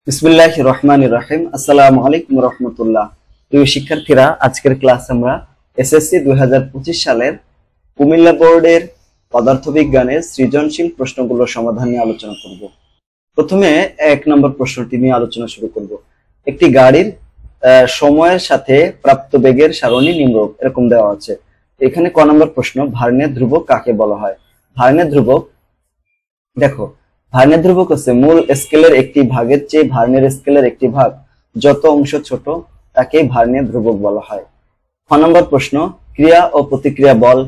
বিসমিল্লাহির রহমানির রহিম। আসসালামু আলাইকুম রহমতুল্লাহ। প্রিয় শিক্ষার্থীরা, আজকের ক্লাস আমরা এসএসসি 2025 সালের কুমিল্লা বোর্ডের পদার্থবিজ্ঞানের সৃজনশীল প্রশ্নগুলোর সমাধান নিয়ে আলোচনা করব। প্রথমে 1 নম্বর প্রশ্নটি নিয়ে আলোচনা শুরু করব। একটি গাড়ির সময়ের সাথে প্রাপ্ত বেগের সারণী নিম্নরূপ এরকম দেওয়া আছে। এখানে ক নম্বর প্রশ্ন, ভার্নিয়ার ধ্রুবক কাকে বলা হয়? ভার্নিয়ার ধ্রুবক, দেখো ভার্নিয়ার ধ্রুবক হচ্ছে মূল স্কেলের একটি ভাগের চেয়ে ভার্নিয়ার স্কেলের একটি ভাগ যত অংশ ছোট তাকে ভার্নিয়ার ধ্রুবক বলা হয়। খ নম্বর প্রশ্ন, ক্রিয়া ও প্রতিক্রিয়া বল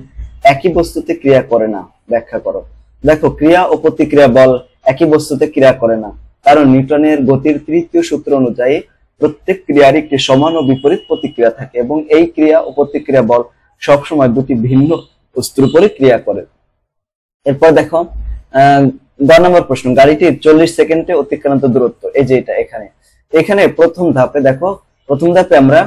একই বস্তুতে ক্রিয়া করে না, ব্যাখ্যা করো। দেখো, ক্রিয়া ও প্রতিক্রিয়া বল একই বস্তুতে ক্রিয়া করে না, কারণ নিউটনের গতির তৃতীয় সূত্র অনুযায়ী প্রত্যেক ক্রিয়ারই একটি সমান ও বিপরীত প্রতিক্রিয়া থাকে এবং এই ক্রিয়া ও প্রতিক্রিয়া বল সবসময় দুটি ভিন্ন বস্তুর উপরে ক্রিয়া করে। এরপর দেখো 10 নম্বর প্রশ্ন, গাড়িটির 40 সেকেন্ডে অতিক্রান্ত দূরত্ব, এই যে এটা এখানে প্রথম ধাপে দেখো, প্রথম ধাপে আমরা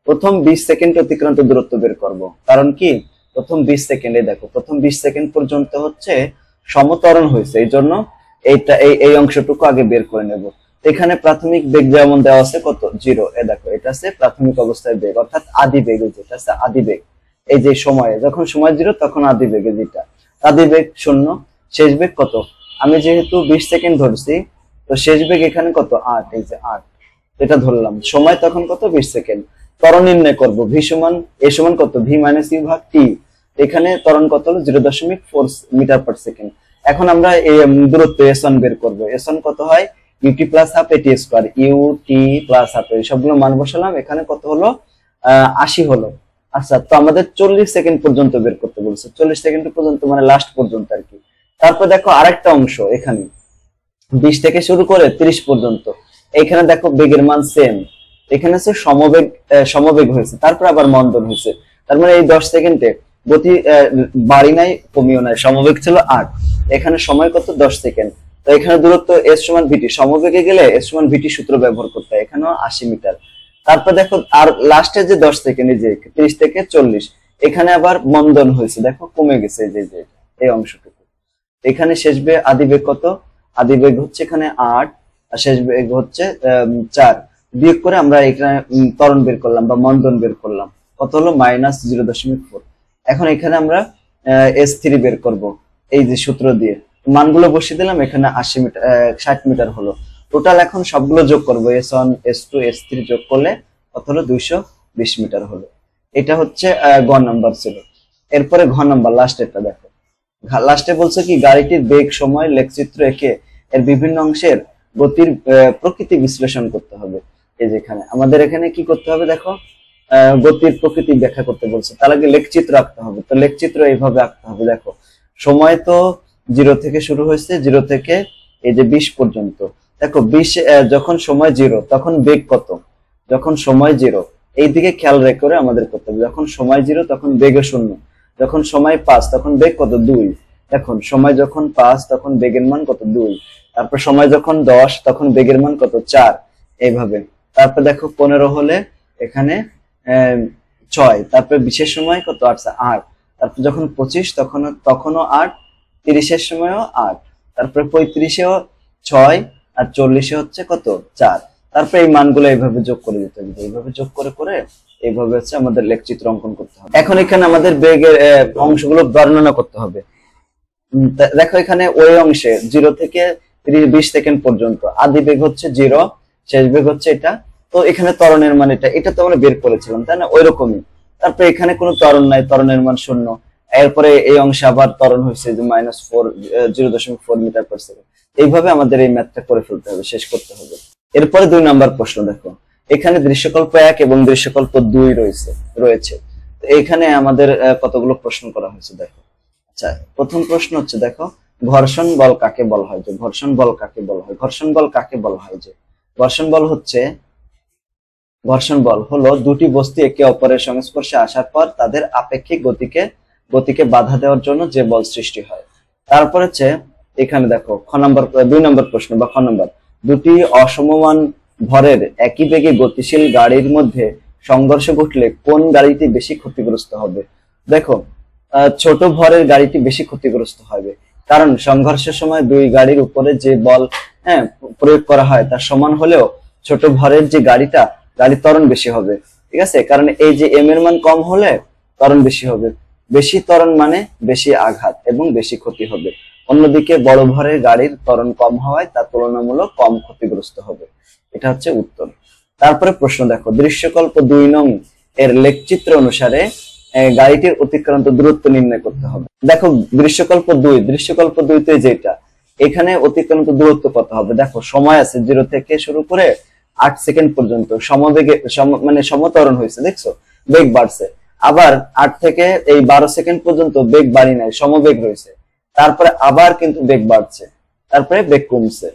প্রথম 20 সেকেন্ডে অতিক্রান্ত দূরত্ব বের করব। কারণ কি, প্রথম 20 সেকেন্ডে দেখো, প্রথম 20 সেকেন্ড পর্যন্ত হচ্ছে সমত্বরণ হয়েছে, এই জন্য এইটা এই অংশটুকু আগে বের করে নেব। এখানে প্রাথমিক বেগ যেমন দেওয়া আছে কত, 0। দেখো এটা আছে প্রাথমিক অবস্থায় বেগ, অর্থাৎ আদি বেগ, যেটা আছে আদি বেগ। এই যে সময়ে, যখন সময় 0 তখন আদি বেগে, যেটা আদি বেগ 0। শেষ বেগ কত, আমি যেহেতু 20 সেকেন্ড ধরছি, তো শেষ বেগ এখানে কত, 8। এই যে 8 এটা ধরলাম। সময় তখন কত, 20 সেকেন্ড। ত্বরণ নির্ণয় করব, ভি সমান এ সমান কত, ভি মাইনাস ইউ ভাগ টি। এখানে ত্বরণ কত হলো, 0.4 মিটার পার সেকেন্ড। এখন আমরা এই দূরত্ব s1 বের করব। s1 কত হয়, ut প্লাস হাফ এটি স্কয়ার, ut প্লাস হাফ, সবগুলো মান বসালাম। এখানে কত হলো, 80 হলো। আচ্ছা, তো আমাদের 40 সেকেন্ড পর্যন্ত বের করতে বলছে। 40 সেকেন্ড পর্যন্ত মানে লাস্ট পর্যন্ত আর কি। তারপর দেখো আরেকটা অংশ, এখানে 20 থেকে শুরু করে 30 পর্যন্ত। এখানে দেখো বেগের মান সেম, এখানে হচ্ছে সমবেগ হয়েছে, তারপর আবার মন্দন হয়েছে। তার মানে এই 10 সেকেন্ডে গতি বাড়ি নাই কমিও নাই, সমবেগ ছিল 8, এখানে সময় কত, 10 সেকেন্ড। তো এখানে দূরত্ব s সমান ভিটি, সমবেগে গেলে s সমান ভিটি সূত্র ব্যবহার করতে হয়, এখানেও 80 মিটার। তারপর দেখো আর লাস্টে যে 10 সেকেন্ড, যে 30 থেকে 40, এখানে আবার মন্দন হয়েছে, দেখো কমে গেছে, যে এই অংশটুকু। এখানে শেষ বেগ আদি বেগ কত, আদি বেগ হচ্ছে এখানে 8 আর শেষ বেগ হচ্ছে 4। বিয়োগ করে আমরা এখানে ত্বরণ বের করলাম বা মন্দন বের করলাম, কত হলো, -0.4। এখন এখানে আমরা s3 বের করব এই যে সূত্র দিয়ে, মানগুলো বসিয়ে দিলাম। এখানে 80 মিটার 60 মিটার হলো টোটাল। এখন সবগুলো যোগ করব, s1 s2 s3 যোগ করলে কত হলো, 220 মিটার হলো। এটা হচ্ছে গ নাম্বার ছিল। এরপরে ঘ নাম্বার লাস্ট, এটা দেখো লাস্টে বলছে কি, গাড়িটির বেগ, সময়, লেখচিত্র এঁকে এর বিভিন্ন অংশের গতির প্রকৃতি বিশ্লেষণ করতে হবে। এই যেখানে আমাদের এখানে কি করতে হবে, দেখো গতির প্রকৃতি ব্যাখ্যা করতে বলছে, তার আগে লেখচিত্র আঁকতে হবে। তো লেখচিত্র এইভাবে আঁকতে হবে। দেখো সময় তো 0 থেকে শুরু হয়েছে, 0 থেকে এই যে 20 পর্যন্ত। দেখো 20 যখন সময় 0 তখন বেগ কত, যখন সময় 0 এই দিকে খেয়াল রেখে আমাদের করতে হবে। যখন সময় 0 তখন বেগ 0, যখন সময় 5 তখন বেগ কত, 2। এখন সময় যখন 5 তখন বেগের মান কত, 2। তারপর সময় যখন 10 তখন বেগের মান কত, 4, এইভাবে। তারপর দেখো 15 হলে এখানে 6, তারপর বিশেষ সময় কত, 8। তারপর যখন 25 তখনও 8, 30-এর সময়ও 8, তারপর 35-এও 6 আর 40-এ হচ্ছে কত, 4। তারপর এই মানগুলো এইভাবে যোগ করে দিতে হবে, এইভাবে যোগ করে করে এইভাবে হচ্ছে আমাদের লেখচিত্র অঙ্কন করতে হবে। এখন এখানে আমাদের বেগের অংশগুলো বর্ণনা করতে হবে। দেখো এখানে ওই অংশে 0 থেকে 20 সেকেন্ড পর্যন্ত আদি বেগ হচ্ছে 0, শেষ বেগ হচ্ছে এটা। তো এখানে ত্বরণের মান এটা তো আমরা বের করেছিলাম, তাই না, ওইরকমই। তারপরে এখানে কোনো ত্বরণ নাই, ত্বরণের মান 0। এরপরে এই অংশে আবার ত্বরণ হয়েছে যে -0.4 মিটার পার সেকেন্ড। এইভাবে আমাদের এই ম্যাথটা করে ফেলতে হবে, শেষ করতে হবে। এরপরে 2 নাম্বার প্রশ্ন, দেখো এখানে দৃশ্যকল্প 1 এবং দৃশ্যকল্প 2 রয়েছে। তো এখানে আমাদের কতগুলো প্রশ্ন করা হয়েছে, দেখো। আচ্ছা, প্রথম প্রশ্ন হচ্ছে, দেখো ঘর্ষণ বল কাকে বলা হয়, যে ঘর্ষণ বল কাকে বলা হয়, ঘর্ষণ বল কাকে বলা হয়, যে ঘর্ষণ বল হলো দুটি বস্তু একে অপরের সংস্পর্শে আসার পর তাদের আপেক্ষিক গতিকে বাধা দেওয়ার জন্য যে বল সৃষ্টি হয়। তারপর হচ্ছে এখানে দেখো 2 নম্বর প্রশ্ন বা খ নম্বর, দুটি অসমমান ভরের একই বেগে গতিশীল গাড়ির মধ্যে সংঘর্ষ ঘটলে কোন গাড়িটি বেশি ক্ষতিগ্রস্ত হবে। দেখো ছোট ভরের গাড়িটি বেশি ক্ষতিগ্রস্ত হবে, কারণ সংঘর্ষের সময় দুই গাড়ির উপরে যে বল প্রয়োগ করা হয় তার সমান হলেও ছোট ভরের যে গাড়ির ত্বরণ বেশি হবে, ঠিক আছে। কারণ এই যে এম এর মান কম হলে ত্বরণ বেশি হবে, বেশি ত্বরণ মানে বেশি আঘাত এবং বেশি ক্ষতি হবে। অন্যদিকে বড় ভরের গাড়ির ত্বরণ কম হওয়ায় তা তুলনামূলক কম ক্ষতিগ্রস্ত হবে। এটা হচ্ছে উত্তর। তারপরে প্রশ্ন দেখো, দৃশ্যকল্প 2 নং এর লেখচিত্র অনুসারে গাড়িটির অতিক্রান্ত দূরত্ব নির্ণয় করতে হবে। দেখো দৃশ্যকল্প 2 তে যেটা এখানে অতিক্রান্ত দূরত্ব কত হবে, দেখো সময় আছে 0 থেকে শুরু করে 8 সেকেন্ড পর্যন্ত সমবেগে মানে সমত্বরণ হয়েছে, দেখছো বেগ বাড়ছে। আবার 8 থেকে এই 12 সেকেন্ড পর্যন্ত বেগ বাড়ি নাই, সমবেগ রয়েছে। তারপরে আবার কিন্তু বেগ বাড়ছে, তারপরে বেগ কমছে,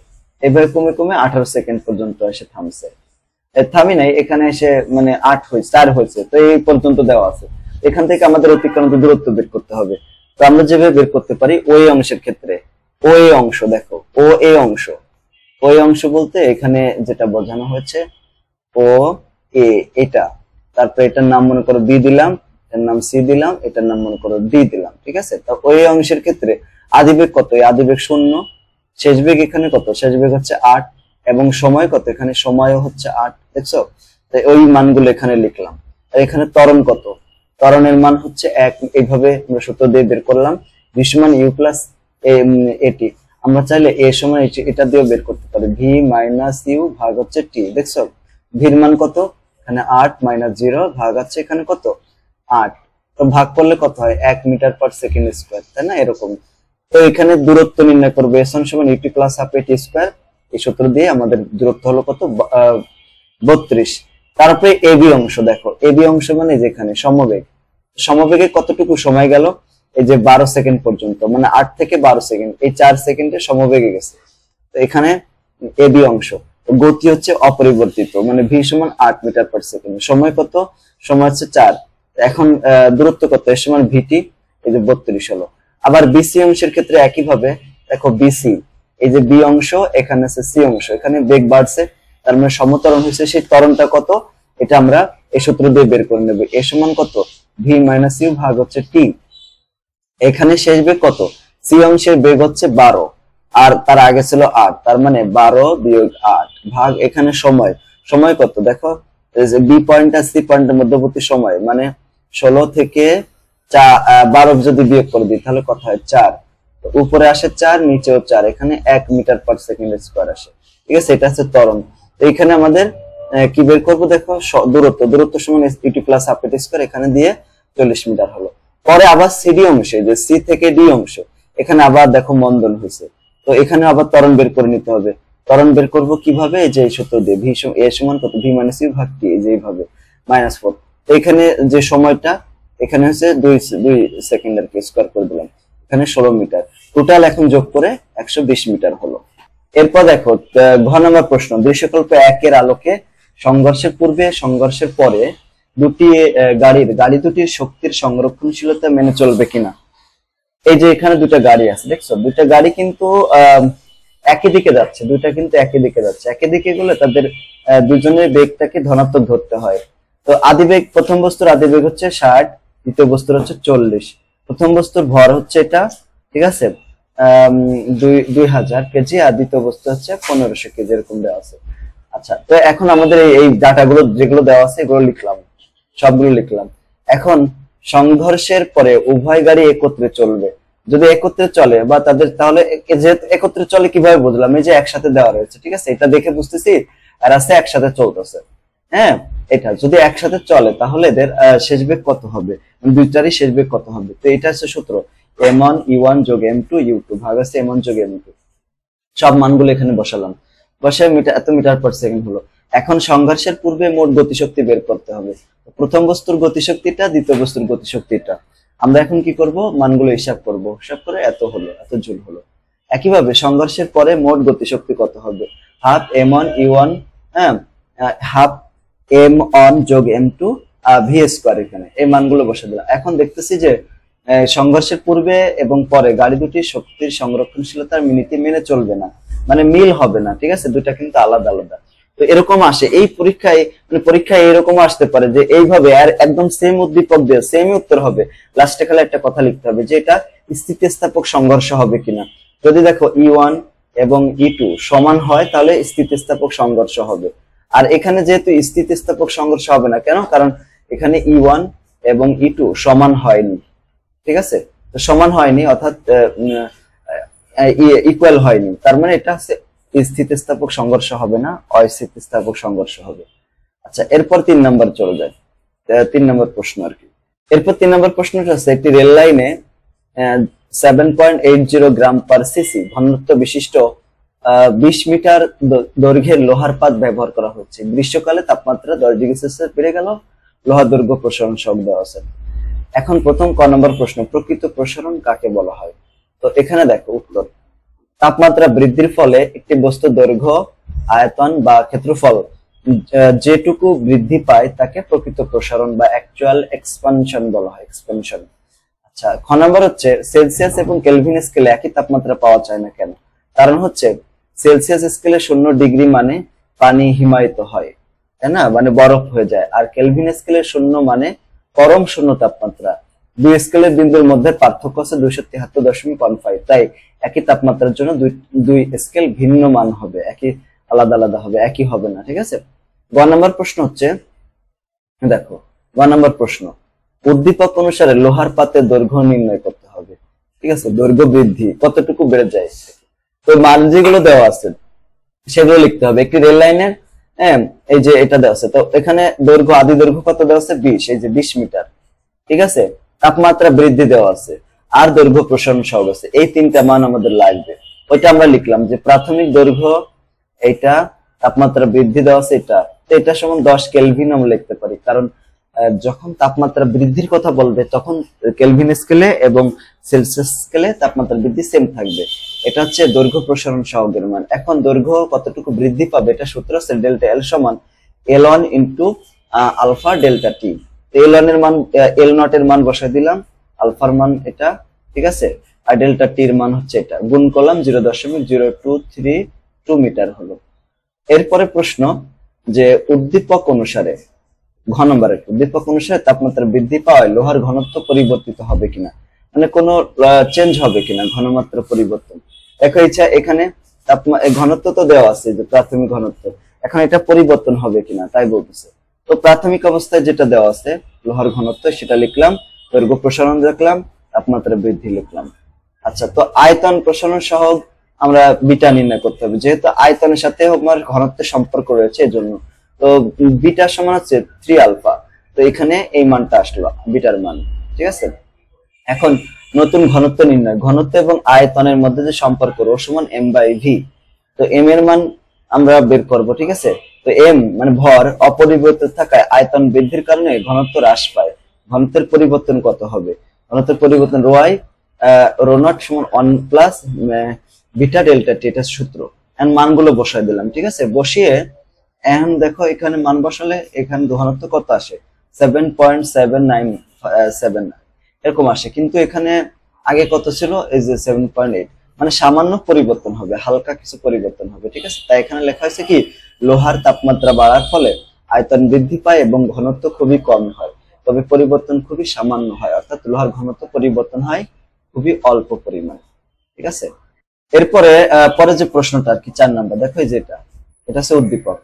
এভাবে কমে কমে 18 সেকেন্ড পর্যন্ত এসে থামছে। থামি নাই, এখানে এসে মানে 4 হয়েছে। তো এই পর্যন্ত দেওয়া আছে। এখান থেকে আমাদের অতিক্রান্ত দূরত্ব বের করতে হবে। তো আমরা যেভাবে বের করতে পারি, ওই অংশের ক্ষেত্রে ওই অংশ দেখো, ওই অংশ বলতে এখানে যেটা বোঝানো হয়েছে ও এ, এটা, তারপর এটার নাম মনে করো বি দিলাম, এটার নাম সি দিলাম, এটার নাম মনে করো ডি দিলাম, ঠিক আছে। তো ওই অংশের ক্ষেত্রে আদিবেগ কত, আদিবেগ 0, শেষ বেগ এখানে কত, শেষ বেগ হচ্ছে 8, এবং সময় কত, এখানে সময়ও হচ্ছে 8, দেখছো। তাই ওই মানগুলো এখানে লিখলাম। আর এখানে ত্বরণ কত, ত্বরণের মান হচ্ছে 1, এইভাবে আমরা সূত্র দিয়ে বের করলাম। v সমান u প্লাস এটি। আমরা চাইলে এ সমান এটা দিয়ে বের করতে পারি, v মাইনাস ইউ ভাগ হচ্ছে টি, দেখছো ভির মান কত, এখানে 8 মাইনাস 0 ভাগ হচ্ছে এখানে কত 8। তো ভাগ করলে কত হয়, 1 মিটার পার সেকেন্ড স্কয়ার, তাই না, এরকম। তো এখানে দূরত্ব নির্ণয় করবে, s1 সমান ut প্লাস হাফ এটি স্কয়ার। এই সূত্র দিয়ে আমাদের দূরত্ব হলো কত, 32। তারপরে এবি অংশ দেখো, এবি অংশ মানে যেখানে সমবেগে কতটুকু সময় গেল, এই যে 12 সেকেন্ড পর্যন্ত, মানে 8 থেকে 12 সেকেন্ড, এই 4 সেকেন্ডে সমবেগে গেছে। তো এখানে এবি অংশ গতি হচ্ছে অপরিবর্তিত, মানে ভি সমান 8 মিটার পার সেকেন্ড। সময় কত, সময় হচ্ছে 4। এখন দূরত্ব কত, এর সমান ভিটি, এই যে 32 হলো। আবার বিসি অংশের ক্ষেত্রে একই ভাবে দেখো, বিসি এই যে বি অংশ, এখানে আছে সি অংশ, এখানে বেগ বাড়ছে, তার মানে সমত্বরণ হয়েছে, সেই ত্বরণটা কত এটা আমরা এই সূত্র দিয়ে বের করে নেব। এ সমান কত, ভি মাইনাস ইউ ভাগ হচ্ছে টি। এখানে শেষ বেগ কত, সি অংশের বেগ হচ্ছে 12, আর তার আগে ছিল 8, তার মানে 12 বিয়োগ 8 ভাগ এখানে সময় কত, দেখো বি পয়েন্ট আর সি পয়েন্টের মধ্যবর্তী সময়, মানে 16 থেকে 12 যদি বিয়োগ করে দিই তাহলে কত হয় 4, উপরে আসে 4, নিচেও 4, এখানে 1 মিটার পার সেকেন্ড স্কয়ার আসে, ঠিক আছে। এটা হচ্ছে ত্বরণ। তো এখানে আমাদের কি বের করবো, দেখো দূরত্ব সমান ইউটি প্লাস হাফ এটি স্কয়ার, এখানে দিয়ে 40 মিটার হলো। পরে আবার সিডি অংশে, যে সি থেকে ডি অংশ, এখানে আবার দেখো মন্দন হয়েছে। তো এখানে আবার ত্বরণ বের করে নিতে হবে। ত্বরণ বের করবো কিভাবে, যে সূত্র দিয়ে ভি এ সমান কত, ভি মাইনাস ইউ ভাগ টি, যে এইভাবে -4। তো এখানে যে সময়টা এখানে হচ্ছে 2 সেকেন্ড আর কি, স্কয়ার করে দিলাম, এখানে 16 মিটার। টোটাল এখন যোগ করে 120 মিটার হলো। এরপর দেখো ঘ নম্বর প্রশ্ন, দৃশ্যকল্প 1 এর আলোকে সংঘর্ষের পূর্বে সংঘর্ষের পরে গাড়ি দুটির শক্তির সংরক্ষণশীলতা মেনে চলবে কিনা। এই যে এখানে দুটো গাড়ি আছে, দেখছো দুটো গাড়ি কিন্তু একই দিকে যাচ্ছে, দুইটা কিন্তু একই দিকে যাচ্ছে। একই দিকে গেলে তাদের দুজনের বেগটাকে ধনাত্মক ধরতে হয়। তো আদিবেগ, প্রথম বস্তুর আদিবেগ হচ্ছে 60, দ্বিতীয় বস্তুর হচ্ছে 40। প্রথম বস্তুর ভর হচ্ছে এটা, ঠিক আছে, 2000 কেজি, আর দ্বিতীয় বস্তু হচ্ছে 1500 কেজি, এরকম দেওয়া আছে। আচ্ছা, তো এখন আমাদের এই ডাটাগুলো যেগুলো দেওয়া আছে এগুলো লিখলাম, সবগুলো লিখলাম। এখন সংঘর্ষের পরে উভয় গাড়ি একত্রে চলবে, যদি একত্রে চলে বা তাদের, তাহলে একত্রে চলে কিভাবে বুঝলাম, এই যে একসাথে দেওয়া রয়েছে, ঠিক আছে, এটা দেখে বুঝতেছি আর আছে একসাথে চলতেছে। হ্যাঁ, এটা যদি একসাথে চলে তাহলে এদের শেষ বেগ কত হবে, দুইটারই শেষ বেগ কত হবে। তো এটা হচ্ছে সূত্র, m1 u1 যোগ m2 u2 ভাগ আছে m1 যোগ m2। সব মানগুলো এখানে বসালাম, বসে এত মিটার পার সেকেন্ড হলো। এখন সংঘর্ষের পূর্বে মোট গতিশক্তি বের করতে হবে। প্রথম বস্তুর গতিশক্তিটা, দ্বিতীয় বস্তুর গতিশক্তিটা। আমরা এখন কি করব, মানগুলো হিসাব করব, হিসাব করে এত হলো, এত জুল হলো। একইভাবে সংঘর্ষের পরে মোট গতিশক্তি কত হবে, হাফ m1 u1, হ্যাঁ, হাফ m1 যোগ m2 ভি স্কয়ার, এখানে এই মানগুলো বসে দিলাম। এখন দেখতেছি যে সংঘর্ষের পূর্বে এবং পরে গাড়ি দুটি শক্তির সংরক্ষণশীলতার নীতি মেনে চলবে না, মানে মিল হবে না, ঠিক আছে, দুটা কিন্তু আলাদা আলাদা। তো এরকম আসে এই পরীক্ষায়, মানে পরীক্ষায় এরকম আসতে পারে যে এইভাবে আর একদম সেম উদ্দীপক দিয়ে সেমই উত্তর হবে, লাস্টে খালি একটা কথা লিখতে হবে যে এটা স্থিতিস্থাপক সংঘর্ষ হবে কিনা। যদি দেখো E1 এবং E2 সমান হয় তাহলে স্থিতিস্থাপক সংঘর্ষ হবে। আর এখানে যেহেতু স্থিতিস্থাপক সংঘর্ষ হবে না, কেন? কারণ এখানে E1 এবং E2 সমান হয়নি, ঠিক আছে? তো সমান হয়নি অর্থাৎ ইকুয়াল হয়নি, তার মানে এটা হচ্ছে স্থিতিস্থাপক সংঘর্ষ হবে না, অস্থিতিস্থাপক সংঘর্ষ হবে। আচ্ছা, এরপর 3 নাম্বার চলে যায়, 3 নাম্বার প্রশ্ন আর কি। এরপর 3 নাম্বার প্রশ্নটা হচ্ছে একটি রেল লাইনে 7.80 গ্রাম পার সিসি ঘনত্ব বিশিষ্ট 20 মিটার দৈর্ঘ্যের লোহার পাত ব্যবহার করা হচ্ছে। গ্রীষ্মকালে তাপমাত্রা 10 ডিগ্রি সেলসিয়াস বেড়ে গেল, লোহা দৈর্ঘ্য প্রসারণ সহগ দেওয়া আছে। এখন প্রথম ক নম্বর প্রশ্ন, প্রকৃত প্রসারণ কাকে বলা হয়? তো এখানে দেখো উত্তর, তাপমাত্রা বৃদ্ধির ফলে একটি বস্তুর দৈর্ঘ্য, আয়তন বা ক্ষেত্রফল যেটুকু বৃদ্ধি পায় তাকে প্রকৃত প্রসারণ বা অ্যাকচুয়াল এক্সপানশন বলা হয়, এক্সপেনশন। আচ্ছা, খ নম্বর হচ্ছে সেলসিয়াস এবং কেলভিন স্কেলে একই তাপমাত্রা পাওয়া যায় না কেন? কারণ হচ্ছে সেলসিয়াস স্কেলে 0 ডিগ্রি মানে পানি হিমায়িত হয়, তাই না, মানে বরফ হয়ে যায়। আর কেলভিন স্কেলে 0 মানে পরম শূন্য তাপমাত্রা। দুই স্কেলের বিন্দুর মধ্যে পার্থক্য আছে 273.15, তাই একই তাপমাত্রার জন্য দুই স্কেল ভিন্ন মান হবে, একই আলাদা আলাদা হবে, একই হবে না, ঠিক আছে? গ নম্বর প্রশ্ন হচ্ছে, দেখো গ নম্বর প্রশ্ন, উদ্দীপক অনুসারে লোহার পাতের দৈর্ঘ্য নির্ণয় করতে হবে, ঠিক আছে? দৈর্ঘ্য বৃদ্ধি কতটুকু বেড়ে যায়, তো মান যেগুলো দেওয়া আছে সেগুলো লিখতে হবে। একটি রেল লাইনের এই যে এটা দেওয়া আছে, তো এখানে দৈর্ঘ্য, আদি দৈর্ঘ্য কত দেওয়া আছে? 20, এই যে 20 মিটার, ঠিক আছে? তাপমাত্রা বৃদ্ধি দেওয়া আছে আর দৈর্ঘ্য প্রসারণ সহগ আছে, এই 3টা মান আমাদের লাগবে। ওইটা আমরা লিখলাম যে প্রাথমিক দৈর্ঘ্য এইটা, তাপমাত্রা বৃদ্ধি দেওয়া আছে এটা, তো এটা সমান 10 কেলভিন আমরা লিখতে পারি, কারণ যখন তাপমাত্রা বৃদ্ধির কথা বলবে তখন কেলভিন স্কেলে এবং সেলসিয়াস স্কেলে তাপমাত্রা বৃদ্ধি সেম থাকবে। এটা হচ্ছে দৈর্ঘ্য প্রসারণ সহগের মান। এখন দৈর্ঘ্য কতটুকু বৃদ্ধি পাবে, এটা সূত্র হচ্ছে ডেল্টা এল সমান L1 ইন্টু আলফা ডেল্টা টি। L1 এর মান, L0 এর মান বসাই দিলাম, আলফার মান এটা, ঠিক আছে? আর ডেল্টা টি এর মান হচ্ছে এটা, গুণ করলাম 0.0232 মিটার হলো। এরপরে প্রশ্ন যে উদ্দীপক অনুসারে, ঘ নম্বরের উদ্দীপক অনুসারে তাপমাত্রা বৃদ্ধি পাওয়ায় লোহার ঘনত্ব পরিবর্তিত হবে কিনা, মানে কোনো চেঞ্জ হবে কিনা, ঘনমাত্রা পরিবর্তন। দেখো ইচ্ছা এখানে ঘনত্ব তো দেওয়া আছে যে প্রাথমিক ঘনত্ব, এখন এটা পরিবর্তন হবে কিনা তাই বলতেছে। তো প্রাথমিক অবস্থায় যেটা দেওয়া আছে লোহার ঘনত্ব সেটা লিখলাম, দৈর্ঘ্য প্রসারণ লিখলাম, তাপমাত্রা বৃদ্ধি লিখলাম। আচ্ছা, তো আয়তন প্রসারণ সহগ আমরা বিটা নির্ণয় করতে হবে, যেহেতু আয়তনের সাথে আমার ঘনত্বের সম্পর্ক রয়েছে এজন্য। তো বিটা সমান হচ্ছে 3 আলফা, তো এখানে এই মানটা আসলো বিটার মান, ঠিক আছে? এখন নতুন ঘনত্ব নির্ণয়, ঘনত্ব এবং আয়তনের মধ্যে যে সম্পর্ক রো সমান m/v, তো m এর মান আমরা বের করব, ঠিক আছে? তো m মানে ভর অপরিবর্তিত থাকায় আয়তন বৃদ্ধির কারণে ঘনত্ব হ্রাস পায়। ঘনত্বের পরিবর্তন কত হবে? ঘনত্বের পরিবর্তন রো আই রো নট সমান 1 প্লাস বিটা ডেল্টা টি, এটা সূত্র। এখন মানগুলো বসাই দিলাম, ঠিক আছে? বসিয়ে এখন দেখো এখানে মান বসালে এখানে ঘনত্ব কত আসে? 7.797 এরকম আসে, কিন্তু এখানে আগে কত ছিল? এই যে 7.8, মানে সামান্য পরিবর্তন হবে, হালকা কিছু পরিবর্তন হবে, ঠিক আছে? তাই এখানে লেখা হয়েছে কি, লোহার তাপমাত্রা বাড়ার ফলে আয়তন বৃদ্ধি পায় এবং ঘনত্ব খুবই কম হয়, তবে পরিবর্তন খুবই সামান্য হয়, অর্থাৎ লোহার ঘনত্ব পরিবর্তন হয় খুবই অল্প পরিমাণে, ঠিক আছে? এরপরে পরে যে প্রশ্নটা আর কি 4 নাম্বার, দেখো এই যে এটা হচ্ছে উদ্দীপক।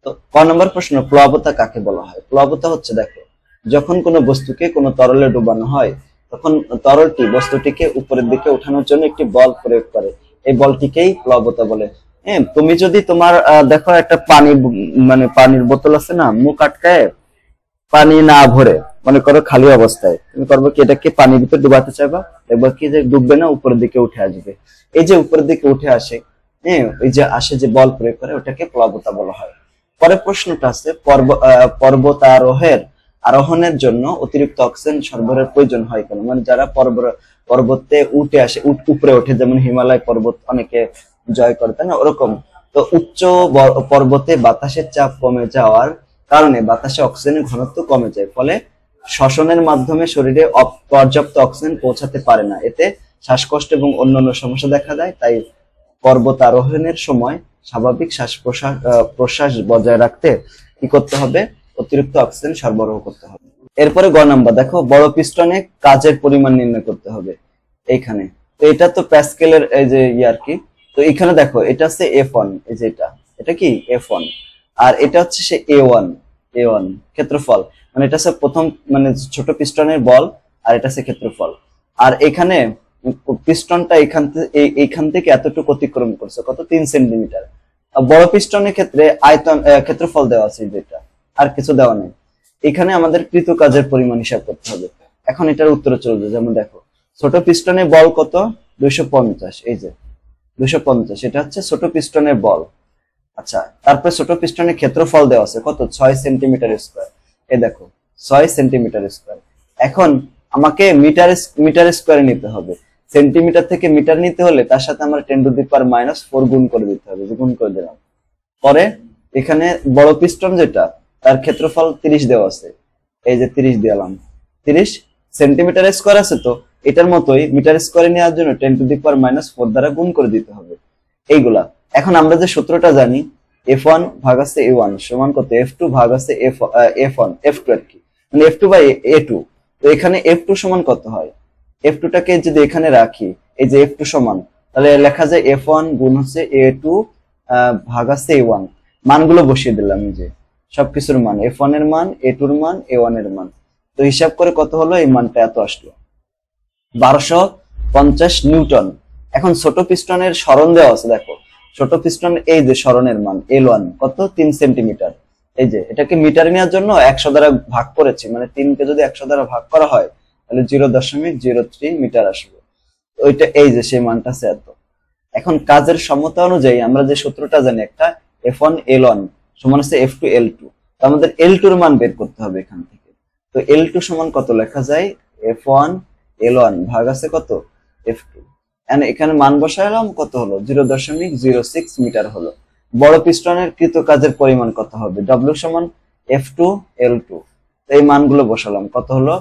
তো ক নম্বর প্রশ্ন, প্লাবতা কাকে বলা হয়? প্লাবতা হচ্ছে, দেখো যখন কোনো বস্তুকে কোনো তরলে ডুবানো হয় তখন তরলটি বস্তুটিকে উপরের দিকে ওঠানোর জন্য একটি বল প্রয়োগ করে, এই বলটিকেই প্লাবতা বলে। হ্যাঁ, তুমি যদি তোমার দেখো একটা পানি, মানে পানির বোতল আছে না, মুখ আটকায় পানি না ভরে, মনে করো খালি অবস্থায়, তুমি করবে কি, এটাকে পানির ভিতর ডুবাতে চাইবা, দেখবা কি যে ডুববে না, উপরের দিকে উঠে আসবে। এই যে উপরের দিকে উঠে আসে, হ্যাঁ, ওই যে আসে যে বল প্রয়োগ করে, ওটাকে প্লাবতা বলা হয়। পরের প্রশ্নটা আছে, আরোহণের জন্য অতিরিক্ত অক্সিজেন সরবরাহের প্রয়োজন হয় কেন? মানে যারা পর্বতে উঠে আসে, উপরে ওঠে, যেমন হিমালয় পর্বত অনেকে জয় করে, তাই না, ওরকম। তো উচ্চ পর্বতে বাতাসের চাপ কমে যাওয়ার কারণে বাতাসে অক্সিজেনের ঘনত্ব কমে যায়, ফলে শ্বসনের মাধ্যমে শরীরে পর্যাপ্ত অক্সিজেন পৌঁছাতে পারে না, এতে শ্বাসকষ্ট এবং অন্যান্য সমস্যা দেখা দেয়, তাই পর্বত আরোহণের সময় স্বাভাবিক শ্বাস প্রশ্বাস বজায় রাখতে কি করতে হবে? অতিরিক্ত অক্সিজেন সরবরাহ করতে হবে। এরপরে গ নাম্বার দেখো, বড় পিস্টনে কাজের পরিমাণ নির্ণয় করতে হবে। এইখানে তো এটা তো প্যাসকেলের এই যে আর কি, তো এখানে দেখো এটা হচ্ছে F1, এই যে এটা কি F1, আর এটা হচ্ছে সে A1 ক্ষেত্রফল, মানে এটা হচ্ছে প্রথম মানে ছোট পিস্টনের বল, আর এটা হচ্ছে ক্ষেত্রফল। আর এখানে পিস্টনটা এইখান থেকে এতটুকু অতিক্রম করছে, কত? 3 সেন্টিমিটার। বড় পিস্টনের ক্ষেত্রে আয়তন ক্ষেত্রফল দেওয়া আছে যেটা, আর কিছু দেওয়া নেই। এখানে আমাদের কৃত কাজের পরিমাণ হিসাব করতে হবে। এখন এটার উত্তরে চলবে, যেমন দেখো ছোট পিস্টনের বল কত? 250, এই যে 250, এটা হচ্ছে ছোট পিস্টনের বল। আচ্ছা, তারপরে ছোট পিস্টনের ক্ষেত্রফল দেওয়া আছে কত? 6 সেন্টিমিটার স্কয়ার। এই দেখো 6 সেন্টিমিটার স্কয়ার। এখন আমাকে মিটার স্কয়ারে নিতে হবে। সেন্টিমিটার থেকে মিটার নিতে হলে তার সাথে আমরা 10⁻⁻⁴ গুণ করে দিতে হবে, যে গুণ করে দিলাম। পরে এখানে বড় পিস্টন যেটা, তার ক্ষেত্রফল 30 দেওয়া আছে, এই যে 30 দিলাম। 30 সেন্টিমিটার স্কয়ার আছে, তো এটার মতোই মিটার স্কয়ারে নেওয়ার জন্য 10⁻⁴ দ্বারা গুণ করে দিতে হবে এইগুলা। এখন আমরা যে সূত্রটা জানি, F1 ভাগ আছে A1 সমান কত? F2 ভাগ আছে F2 আর কি, মানে F2 বাই A2। তো এখানে F2 সমান কত হয়? F2 টাকে যদি এখানে রাখি, এই যে F2 সমান, তাহলে লেখা যায় F1 গুণ হচ্ছে A2 ভাগ আছে A1। মানগুলো বসিয়ে দিলাম, এই যে সবকিছুর মান, F1 এর মান, A2 এর মান, A1 এর মান। তো হিসাব করে কত হলো? এই মানটা এত আসলো, 1250 নিউটন। এখন ছোট পিস্টনের সরণ দেওয়া আছে, দেখো ছোট পিস্টন এই যে সরণের মান L1 কত? 3 সেন্টিমিটার। এই যে এটাকে মিটারে নেওয়ার জন্য 100 দ্বারা ভাগ করেছি, মানে 3 কে যদি 100 দ্বারা ভাগ করা হয় তাহলে 0.03 মিটার আসবে। ওইটা এই যে সেই মানটা আছে এত। এখন কাজের সমতা অনুযায়ী আমরা যে সূত্রটা জানি, একটা F1 L1 সমান আছে F2 L2, তো আমাদের L2 এর মান বের করতে হবে এখান থেকে। তো L2 সমান কত লেখা যায়? F1 L1 ভাগ আছে কত? F2। এখানে মান বসাইলাম, কত হলো? 0.06 মিটার হলো। বড় পিস্টনের কৃত কাজের পরিমাণ কত হবে? W সমান F2 L2, এই মানগুলো বসালাম, কত হলো?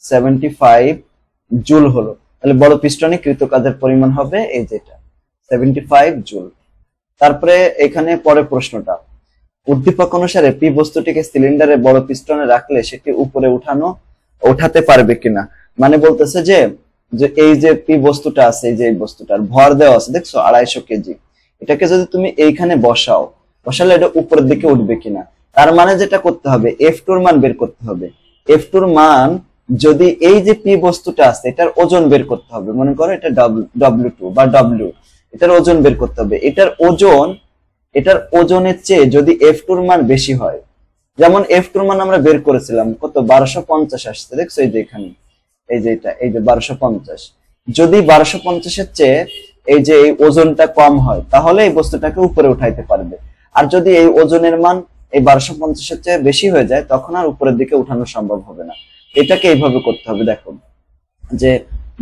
75 জুল হলো। তাহলে বড় পিস্টনে কৃত কাজের পরিমাণ হবে এই যেটা 75 জুল। তারপরে এখানে পরে প্রশ্নটা, উদ্দীপক অনুসারে পি বস্তুটিকে সিলিন্ডারে বড় পিস্টনে রাখলে সেটি উপরে উঠাতে পারবে কিনা। মানে বলতেছে যে এই যে পি বস্তুটা আছে, এই যে এই বস্তুটার ভর দেওয়া আছে, দেখছো 250 কেজি, এটাকে যদি তুমি এইখানে বসালে এটা উপরের দিকে উঠবে কিনা। তার মানে যেটা করতে হবে, F2 এর মান বের করতে হবে। F2 এর মান, যদি এই যে পি বস্তুটা আছে এটার ওজন বের করতে হবে, মনে করো এটা W2 বা W, এটার ওজন বের করতে হবে। এটার ওজনের চেয়ে যদি F2 এর মান বেশি হয়, যেমন F2 এর মান আমরা বের করেছিলাম কত? 1250 আসছে, দেখছো এই যে এখানে, এই যে এটা, এই যে 1250। যদি 1250 এর চেয়ে এই যে এই ওজনটা কম হয়, তাহলে এই বস্তুটাকে উপরে উঠাইতে পারবে। আর যদি এই ওজনের মান এই 1250 এর চেয়ে বেশি হয়ে যায়, তখন আর উপরের দিকে উঠানো সম্ভব হবে না। এটাকে এইভাবে করতে হবে, দেখো যে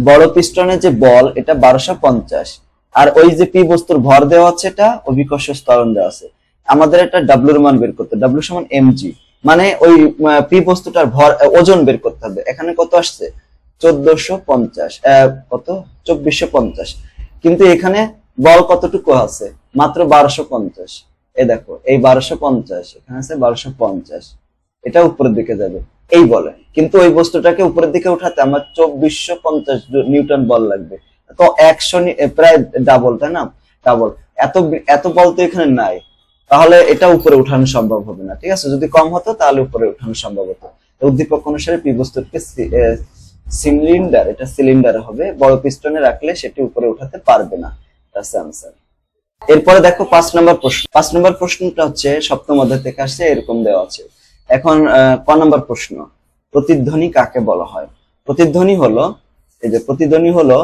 বড় পিস্টনের যে বল এটা 1250, আর ওই যে পি বস্তুর ভর দেওয়া আছে, এটা অভিকর্ষ ত্বরণ দেওয়া আছে। আমাদের একটা ডাব্লিউ এর মান বের করতে, ডাব্লিউ সমান mg, মানে ওই পি বস্তুটার ভর ওজন বের করতে হবে। এখানে কত আসছে? 1450, কত? 2450। কিন্তু এখানে বল কতটুকু আছে? মাত্র 1250। এই দেখো এই 1250, এখানে আছে 1250, এটা উপরের দিকে যাবে এই বলে। কিন্তু ওই বস্তুটাকে উপরের দিকে উঠাতে আমার 2450 নিউটন বল লাগবে। তো 100 প্রায় ডাবল, তাই না? ডাবল। এত বল তো এখানে নাই, তাহলে এটা উপরে উঠানো সম্ভব হবে না। ঠিক আছে, যদি কম হতো তাহলে উপরে উঠানো সম্ভব হতো। উদ্দীপক অনুসারে পি বস্তুটিকে সিলিন্ডার হবে, বড় পিস্টনে রাখলে সেটি উপরে উঠাতে পারবে না। That's answer. এরপরে দেখো 5 নম্বর প্রশ্ন। 5 নম্বর প্রশ্নটা হচ্ছে সপ্তম অধ্যায় থেকে আসছে, এরকম দেওয়া আছে। এখন ক নম্বর প্রশ্ন, প্রতিধ্বনি কাকে বলা হয়? প্রতিধ্বনি হলো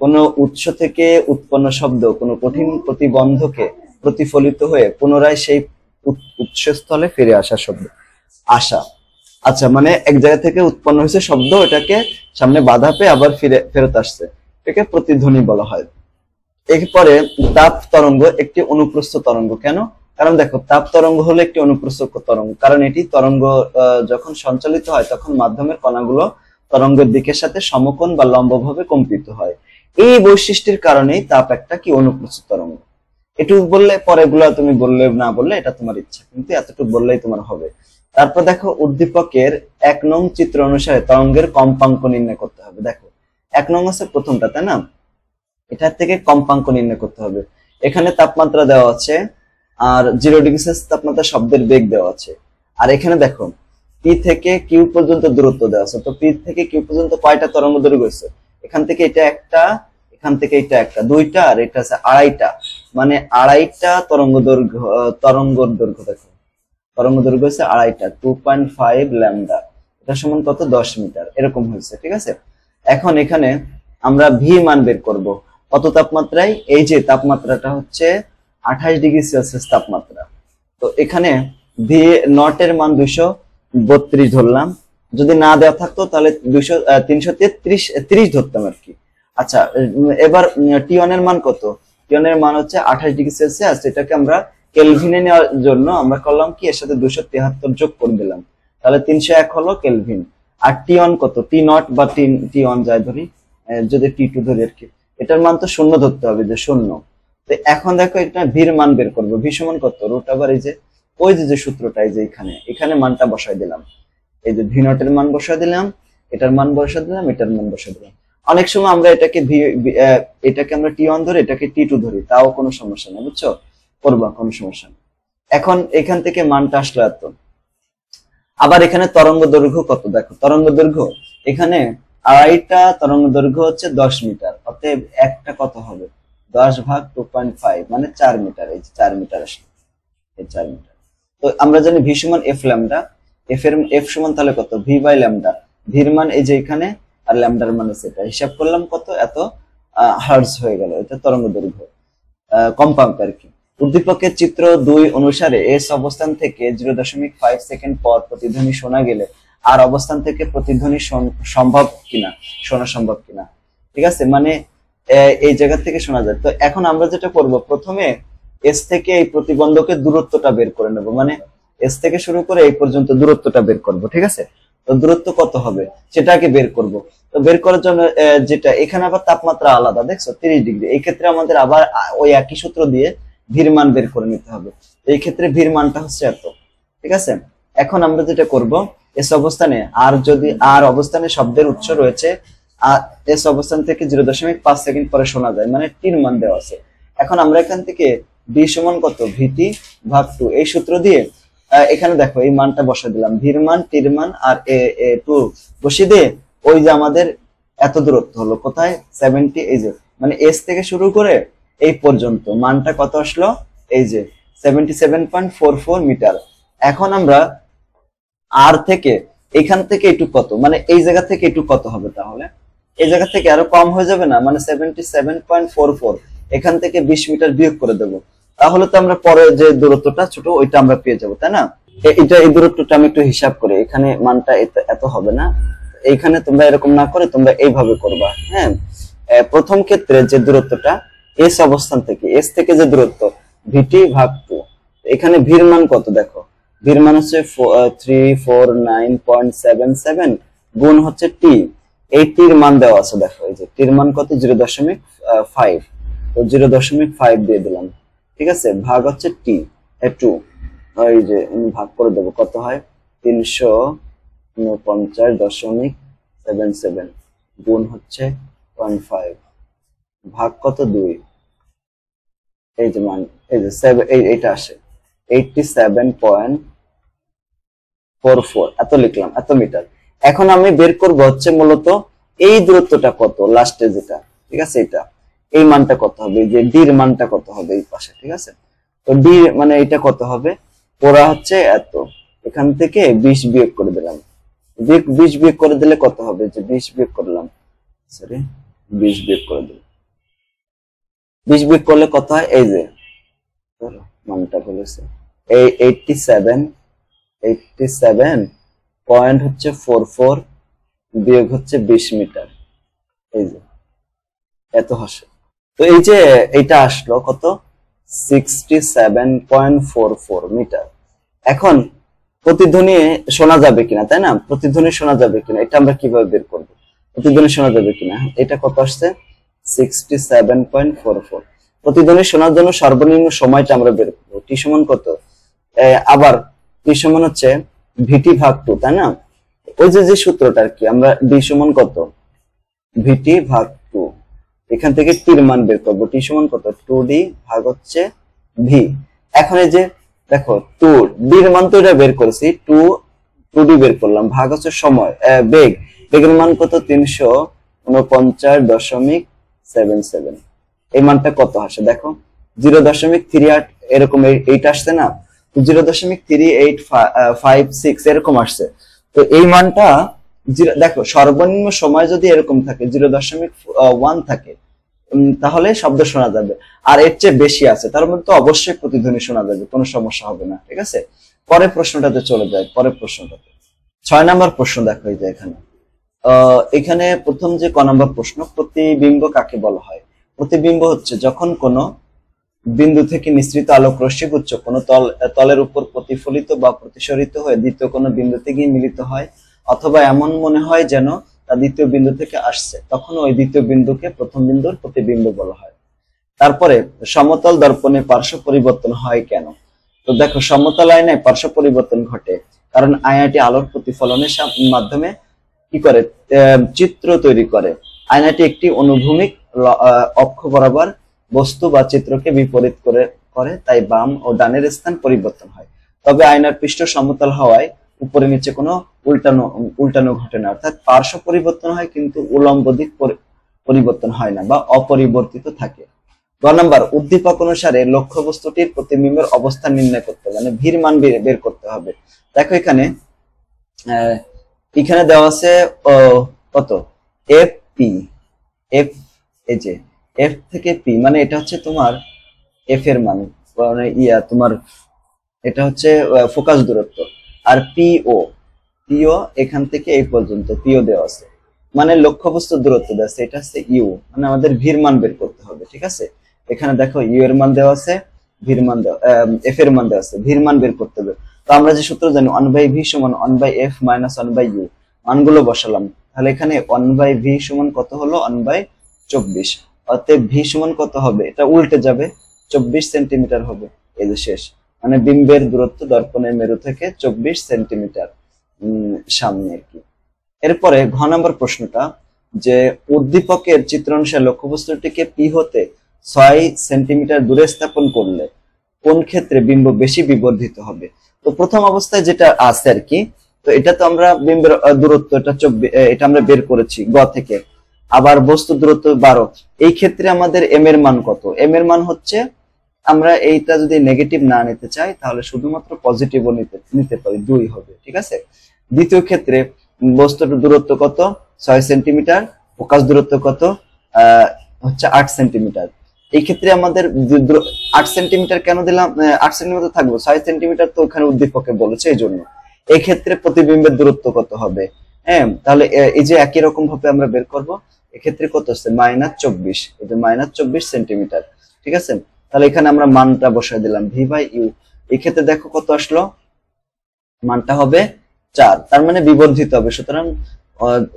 কোন উৎস থেকে উৎপন্ন শব্দ কোন কঠিন প্রতিবন্ধকে প্রতিফলিত হয়ে পুনরায় সেই উৎসস্থলে ফিরে আসা শব্দ। আচ্ছা, মানে এক জায়গা থেকে উৎপন্ন হয়েছে শব্দ, এটাকে সামনে বাধা পেয়ে আবার ফেরত আসছে, এটাকে প্রতিধ্বনি বলা হয়। এরপরে তাপ তরঙ্গ একটি অনুপ্রস্থ তরঙ্গ। কেন? কারণ দেখো তাপ তরঙ্গ হলো একটি অনুপ্রস্থ তরঙ্গ, কারণ এটি তরঙ্গ যখন সঞ্চালিত হয় তখন মাধ্যমের কণাগুলো তরঙ্গের দিকের সাথে সমকোণ বা লম্বভাবে কম্পিত হয়। এই বৈশিষ্ট্যের কারণেই তাপ একটা কি অনুপ্রস্থ তরঙ্গ। এটুকু বললে পরে গুলো তুমি বললে না বললে এটা তোমার ইচ্ছা, কিন্তু এতটুকু বললেই তোমার হবে। তারপর দেখো উদ্দীপকের 1 নং চিত্র অনুসারে তরঙ্গের কম্পাঙ্ক নির্ণয় করতে হবে। দেখো 1 নং হচ্ছে প্রথমটা, তাই না? এটার থেকে কম্পাঙ্ক নির্ণয় করতে হবে। এখানে তাপমাত্রা দেওয়া আছে আর 0 ডিগ্রি সেলসিয়াস তাপমাত্রা শব্দের বেগ দেওয়া আছে। আর এখানে দেখো পি থেকে কিউ পর্যন্ত দূরত্ব দেওয়া আছে। তো পি থেকে কিউ পর্যন্ত কয়টা তরঙ্গ দৈর্ঘ্য হয়েছে? এখান থেকে এটা একটা, এখান থেকে এটা একটা, দুইটা, আর এটা আছে আড়াইটা, মানে আড়াইটা তরঙ্গ দৈর্ঘ্য। দেখো তরঙ্গ দৈর্ঘ্য হচ্ছে আড়াইটা, 2.5 ল্যামডা। এটা সমান কত? 10 মিটার এরকম হয়েছে, ঠিক আছে? এখন এখানে আমরা ভি মান বের করব কত তাপমাত্রায়। এই যে তাপমাত্রাটা হচ্ছে 28 ডিগ্রি সেলসিয়াস তাপমাত্রা। তো এখানে ভি নটের মান 232 ধরলাম। যদি না দেওয়া থাকতো তাহলে 330 ধরতাম আর কি। আচ্ছা, এবার টি1 এর মান কত? টি1 এর মান হচ্ছে 28 ডিগ্রি সেলসিয়াস। এটাকে আমরা কেলভিনে নেওয়ার জন্য আমরা করলাম কি, এর সাথে 273 যোগ করে দিলাম, তাহলে 301 হলো কেলভিন। আর টি1 কত? টি নট বা টি1 যাই ধরি, যদি টি2 ধরি আর কি, এটার মান তো 0 ধরতে হবে, যে 0। তো এখন দেখো এটা ভির মান বের করবো। ভি সমান কত? রুট ওভার এই যে ওই যে সূত্রটা, এই যে এখানে মানটা বসাই দিলাম। এই যে ভি নটের মান বসাই দিলাম, এটার মান বসাই দিলাম, এটার মান বসাই দিলাম। অনেক সময় আমরা এটাকে আমরা টি1 ধরি, এটাকে টি2 ধরি, তাও কোনো সমস্যা নেই, বুঝছো? করবা, কোনো সমস্যা নেই। এখন এখান থেকে মানটা আসলো এত। আবার এখানে তরঙ্গ দৈর্ঘ্য কত? দেখো তরঙ্গ দৈর্ঘ্য এখানে আড়াইটা তরঙ্গ দৈর্ঘ্য হচ্ছে 10 মিটার, অতএব একটা কত হবে? 10 ভাগ 2.5 মানে 4 মিটার। এই যে 4 মিটার আসলে, এই 4 মিটার। তো আমরা জানি ভি সমান এফ ল্যামডা। এফ সমান তাহলে কত? V by lambda. ভির মান এই যে এখানে, আর ল্যামডার মান হচ্ছে এটা। হিসাব করলাম কত? এত হার্টজ হয়ে গেল। এটা তরঙ্গ দৈর্ঘ্য, কম্পাঙ্ক আর কি। উদ্দীপকের চিত্র 2 অনুসারে এস অবস্থান থেকে 0.5 সেকেন্ড পর প্রতিধ্বনি শোনা গেলে আর অবস্থান থেকে প্রতিধ্বনি সম্ভব কিনা, শোনা সম্ভব কিনা, ঠিক আছে? মানে এই জায়গা থেকে শোনা যায়। তো এখন আমরা যেটা করব, প্রথমে এস থেকে এই প্রতিবন্ধকের দূরত্বটা বের করে নেব, মানে এস থেকে শুরু করে এই পর্যন্ত দূরত্বটা বের করব, ঠিক আছে? তো দূরত্ব কত হবে সেটাকে বের করব। তো বের করার জন্য যেটা এখানে আবার তাপমাত্রা আলাদা, দেখছো 30 ডিগ্রি। এই ক্ষেত্রে আমাদের আবার ওই একই সূত্র দিয়ে ভির মান বের করে নিতে হবে। এই ক্ষেত্রে ভির মানটা হচ্ছে এত, ঠিক আছে? এখন আমরা যেটা করব, এস অবস্থানে আর যদি আর অবস্থানে শব্দের উৎস রয়েছে, আর এস অবস্থান থেকে 0.5 সেকেন্ড পরে শোনা যায়, মানে টির মান দেওয়া আছে। এখন আমরা এখান থেকে ভি সমান কত? ভিটি ভাগ 2, এই সূত্র দিয়ে এখানে দেখো এই মানটা বসাই দিলাম, ভির মান, টির মান আর এ 2 বসিয়ে দিয়ে ওই যে আমাদের এত দূরত্ব হলো কোথায়? 70। এই যে মানে এস থেকে শুরু করে এই পর্যন্ত মানটা কত আসলো? এই যে 77.44 মিটার। এখন আমরা আর থেকে এখান থেকে একটু কত, মানে এই জায়গা থেকে একটু কত হবে? তাহলে এই জায়গা থেকে আরো কম হয়ে যাবে না? মানে 77.44, এখান থেকে 20 মিটার বিয়োগ করে দেবো, তাহলে তো আমরা পরে যে দূরত্বটা ছোট ওইটা আমরা পেয়ে যাবো, তাই না? এটা এই দূরত্বটা আমি একটু হিসাব করে, এখানে মানটা এত হবে না। এইখানে তোমরা এরকম না করে তোমরা এইভাবে করবা, হ্যাঁ? প্রথম ক্ষেত্রে যে দূরত্বটা এস অবস্থান থেকে, এস থেকে যে দূরত্ব ভিটি ভাগ 2, এখানে ভির মান কত? দেখো ভির মান হচ্ছে 349.77 গুণ হচ্ছে টি। এই টির মান দেওয়া আছে, দেখো এই যে টির মান কত? 0.5। তো 0.5 দিয়ে দিলাম, ঠিক আছে? ভাগ হচ্ছে টি 2, এই যে ভাগ করে দেবো, কত হয়? 349.77 গুণ হচ্ছে 0.5 ভাগ কত? 2। এই যে মান, এই যে এইটা আসে 87.44, এত লিখলাম, এত মিটার। এখন আমি বের করব হচ্ছে মূলত এই দূরত্বটা কত, লাস্টে যেটা, ঠিক আছে? এটা এই মানটা কত হবে? যে ডির মানটা কত হবে এই পাশে, ঠিক আছে? তো ডি মানে এটা কত হবে? ওরা হচ্ছে এত, এখান থেকে 20 বিয়োগ করে দিলাম। 20 বিয়োগ করে দিলে কত হবে? যে 20 বিয়োগ করলাম, সরি 20 বিয়োগ করে দিলাম। 20 বিয়োগ করলে কত হয়? এই যে মানটা বলেছে এই 87.44 বিয়োগ হচ্ছে 20 মিটার, এই যে এত আসে। তো এই যে এটা আসলো কত? 67.44 মিটার। এখন প্রতিধ্বনি শোনা যাবে কিনা, তাই না? প্রতিধ্বনি শোনা যাবে কিনা এটা আমরা কিভাবে বের করবো? প্রতিধ্বনি শোনা যাবে কিনা, এটা কত আসছে? 67.44। প্রতিধ্বনি শোনার জন্য সর্বনিম্ন সময়টা আমরা বের করবো, টি সমান কত, আবার টি সমান হচ্ছে ভিটি ভাগ 2, তাই না? ওই যে সূত্রটা আর কি, আমরা ডি সমান কত, ভিটি ভাগ 2, এখান থেকে টির মান বের করবো, টি সমান কত, 2d ভাগ হচ্ছে ভি। এখন এই যে দেখো 2 ডির মান তো এটা বের করেছি, 2d বের করলাম, ভাগ হচ্ছে সময়, বেগের মান কত, 349.77, এই মানটা কত আসে দেখো, 0.38 এরকম এইটা আসছে না, 0.3856 এরকম আসছে। তো এই মানটা দেখো সর্বনিম্ন সময় যদি এরকম থাকে 0.1 থাকে, তাহলে শব্দ শোনা যাবে, আর এর চেয়ে বেশি আছে তার মধ্যে তো অবশ্যই প্রতিধ্বনি শোনা যাবে, কোনো সমস্যা হবে না, ঠিক আছে? পরের প্রশ্নটাতে চলে যায়, পরের প্রশ্নটাতে 6 নম্বর প্রশ্ন দেখো, এই যে এখানে প্রথম যে ক নম্বর প্রশ্ন, প্রতিবিম্ব কাকে বলা হয়? প্রতিবিম্ব হচ্ছে যখন কোনো বিন্দু থেকে নিঃসৃত আলোক রশ্মিগুচ্ছ কোনো তলের উপর প্রতিফলিত বা প্রতিসরিত হয়ে দ্বিতীয় কোনো বিন্দুতে গিয়ে মিলিত হয়, অথবা এমন মনে হয় যেন তা দ্বিতীয় বিন্দু থেকে আসছে, তখন ওই দ্বিতীয় বিন্দুকে প্রথম বিন্দুর প্রতিবিম্ব বলা হয়। তারপরে সমতল দর্পণে পার্শ্ব পরিবর্তন হয় কেন? তো দেখো সমতল আয়নায় পার্শ্ব পরিবর্তন ঘটে কারণ আয়নাটি আলোর প্রতিফলনের মাধ্যমে কি করে, চিত্র তৈরি করে। আয়নাটি একটি অনুভূমিক অক্ষ বরাবর বস্তু বা চিত্রকে বিপরীত করে, তাই বাম ও ডানের স্থান পরিবর্তন হয়। তবে আয়নার পৃষ্ঠ সমতল হওয়ায় উপরে নিচে কোনো উল্টানো ঘটে না, অর্থাৎ পার্শ্ব পরিবর্তন হয় কিন্তু উলম্ব দিক পরিবর্তন হয় না বা অপরিবর্তিত থাকে। গ নাম্বার, উদ্দীপক অনুসারে লক্ষ্য বস্তুটির প্রতিবিম্বের অবস্থান নির্ণয় করতে হবে, মানে ভির মান বের করতে হবে। দেখো এখানে দেওয়া আছে কত, এফ পি, এফ, এই যে এফ থেকে পি, মানে এটা হচ্ছে তোমার এফ এর মান, মানে তোমার এটা হচ্ছে ফোকাস দূরত্ব, আর পিও এখান থেকে এই পর্যন্ত পিও দেওয়া আছে, মানে লক্ষ্যবস্তু দূরত্ব দেওয়া আছে, এটা হচ্ছে ইউ, মানে আমাদের ভির মান বের করতে হবে, ঠিক আছে? এখানে দেখো ইউ এর মান দেওয়া আছে, ভির মান দেওয়া, এফ এর মান দেওয়া আছে, ভির মান বের করতে হবে। তো আমরা যে সূত্র জানি 1/v সমান 1/f মাইনাস 1/u, মানগুলো বসালাম, তাহলে এখানে 1/v সমান কত হলো, 1/24, অতএব ভি সমান কত হবে, এটা উল্টে যাবে, 24 সেন্টিমিটার হবে, এই যে শেষ, মানে বিম্বের দূরত্ব দর্পণের মেরু থেকে 24 সেন্টিমিটার সামনে আর কি। এরপরে ঘ নম্বর প্রশ্নটা, যে উদ্দীপকের চিত্র অনুসারে লক্ষ্যবস্তুটিকে পি হতে 6 সেন্টিমিটার দূরে স্থাপন করলে কোন ক্ষেত্রে বিম্ব বেশি বিবর্ধিত হবে? তো প্রথম অবস্থায় যেটা আছে আর কি, তো এটা তো আমরা বিম্বের দূরত্ব এটা আমরা বের করেছি গ থেকে, আবার বস্তু দূরত্ব 12, এই ক্ষেত্রে আমাদের এম এর মান কত? এম এর মান হচ্ছে, আমরা এইটা যদি নেগেটিভ না নিতে চাই তাহলে শুধুমাত্র পজিটিভ নিতে পারি, 2 হবে, ঠিক আছে? দ্বিতীয় ক্ষেত্রে বস্তুর দূরত্ব কত, 6 সেন্টিমিটার, ফোকাস দূরত্ব কত, হচ্ছে 8 সেন্টিমিটার। এই ক্ষেত্রে আমাদের 8 সেন্টিমিটার কেন দিলাম, 8 সেন্টিমিটার থাকবো, 6 সেন্টিমিটার তো ওখানে উদ্দীপকে বলেছে, এই জন্য। এই ক্ষেত্রে প্রতিবিম্বের দূরত্ব কত হবে? হ্যাঁ, তাহলে এই যে একই রকম ভাবে আমরা বের করব, এক্ষেত্রে কত হচ্ছে, -24, এই যে -24 সেন্টিমিটার, ঠিক আছে? তাহলে এখানে আমরা মানটা বসায় দিলাম v/u, এই ক্ষেত্রে দেখো কত আসলো, মানটা হবে 4, তার মানে বিবর্ধিত হবে। সুতরাং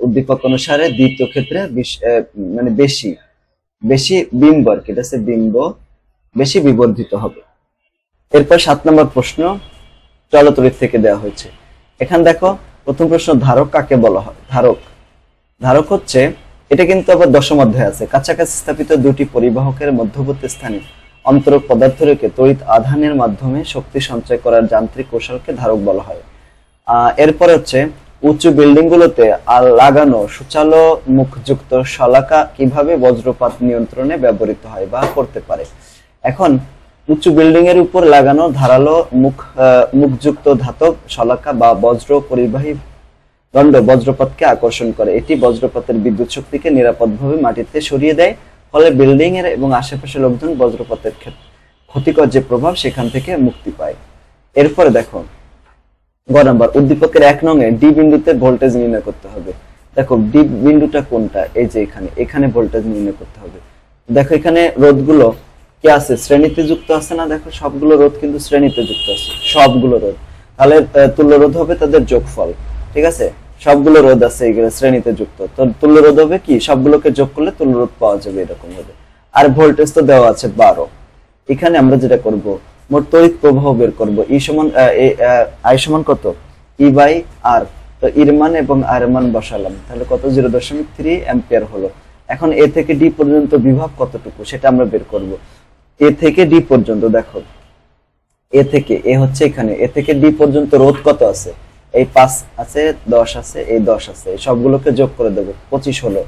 উদ্দীপক অনুসারে দ্বিতীয় ক্ষেত্রে মানে বেশি বিম্ব আর কি, এটা হচ্ছে বিম্ব বেশি বিবর্ধিত হবে। এরপর 7 নম্বর প্রশ্ন চলতরিৎ থেকে দেওয়া হয়েছে। এখানে দেখো প্রথম প্রশ্ন, ধারক কাকে বলা হয়? ধারক হচ্ছে, এটা কিন্তু আবার দশম অধ্যায় আছে, কাছাকাছি স্থাপিত দুটি পরিবাহকের মধ্যবর্তী স্থানে অন্তরক পদার্থ রেখে তড়িৎ আধানের মাধ্যমে শক্তি সঞ্চয় করার যান্ত্রিক কৌশলকে ধারক বলা হয়। এরপরে হচ্ছে, উঁচু বিল্ডিং গুলোতে লাগানো সূচালো মুখযুক্ত শলাকা কিভাবে বজ্রপাত নিয়ন্ত্রণে ব্যবহৃত হয় বা করতে পারে? এখন উঁচু বিল্ডিং এর উপর লাগানো ধারালো মুখযুক্ত ধাতব শলাকা বা বজ্র পরিবাহী দণ্ড বজ্রপাতকে আকর্ষণ করে, এটি বজ্রপাতের বিদ্যুৎ শক্তিকে নিরাপদভাবে মাটিতে সরিয়ে দেয়, ফলে বিল্ডিং এর এবং আশেপাশের লোকজন বজ্রপাতের ক্ষতিকর যে প্রভাব সেখান থেকে মুক্তি পায়। এরপরে দেখো গ নাম্বার, উদ্দীপকের 1 নং-এ ডি বিন্দুতে ভোল্টেজ নির্ণয় করতে হবে। দেখো ডি বিন্দুটা কোনটা, এই যে এখানে ভোল্টেজ নির্ণয় করতে হবে। দেখো এখানে রোধগুলো কি আছে, শ্রেণীতে যুক্ত আছে না, দেখো সবগুলো রোধ কিন্তু শ্রেণীতে যুক্ত আছে, সবগুলো রোধ, তাহলে তুল্য রোধ হবে তাদের যোগফল, ঠিক আছে? সবগুলো রোধ আছে এগুলো শ্রেণীতে যুক্ত, তো তুল্য রোধ হবে কি, সবগুলোকে যোগ করলে তুল্য রোধ পাওয়া যাবে, এরকম হবে। আর ভোল্টেজ তো দেওয়া আছে 12। এখানে আমরা যেটা করব, মোট তড়িৎ প্রবাহ বের করব। আই সমান কত, ই বাই আর। তো ইর মান এবং আর মান বসালাম, তাহলে কত 0.3 অ্যাম্পিয়ার হলো। এখন এ থেকে ডি পর্যন্ত বিভব কতটুকু সেটা আমরা বের করব। এ থেকে ডি পর্যন্ত দেখো, এ থেকে এ হচ্ছে এখানে, এ থেকে ডি পর্যন্ত রোধ কত আছে, এই 5 আছে, 10 আছে, এই 10 আছে, এই সবগুলোকে যোগ করে দেবো, 25 হলো।